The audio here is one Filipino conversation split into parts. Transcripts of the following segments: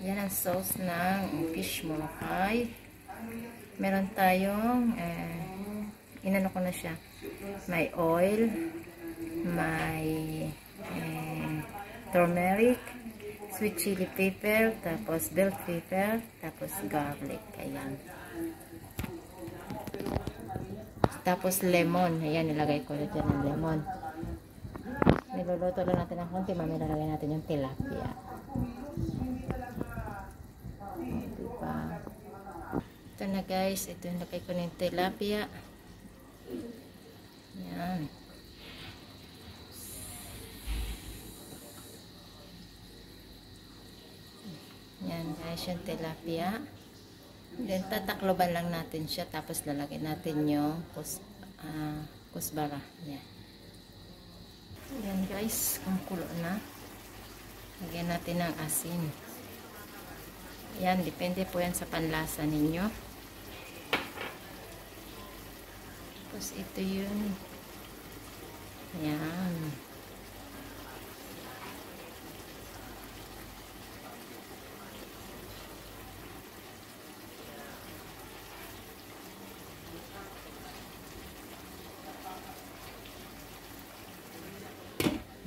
Yan ang sauce ng fish molokai. Meron tayong inano ko na siya. May oil, may turmeric, sweet chili pepper, tapos bell pepper, tapos garlic. Ayan. Tapos lemon. Ayan, nilagay ko na dyan ng lemon. Niluluto lang natin ng konti. Mamaya nilagay natin yung tilapia. Diba? Ito na guys. Ito yung lagay ko ng tilapia. Ayan. Ayan guys, yung tilapia. Then tatakloban lang natin siya. Tapos lalagyan natin yung kusbara. Ayan. Ayan guys, kumukulo na. Lagyan natin ng asin. Ayan, depende po yan sa panlasa ninyo. Tapos ito yun. Ayan.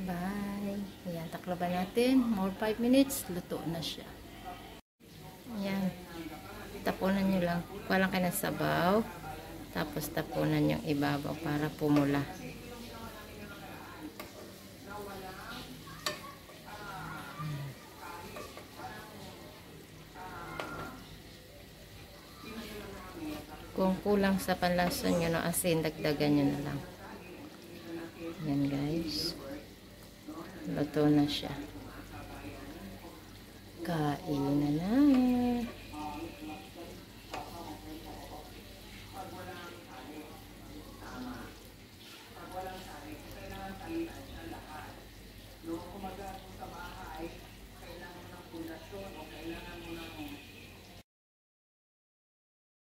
Bye. Ayan, takloban natin. More 5 minutes, luto na siya. Ayan. Tapunan nyo lang. Kuha lang kayo ng sabaw. Tapos tapunan yung ibabaw para pumula. Kung kulang sa panlasa nyo ng asin, dagdagan nyo na lang. Ayan guys. Luto na siya. Kain na na.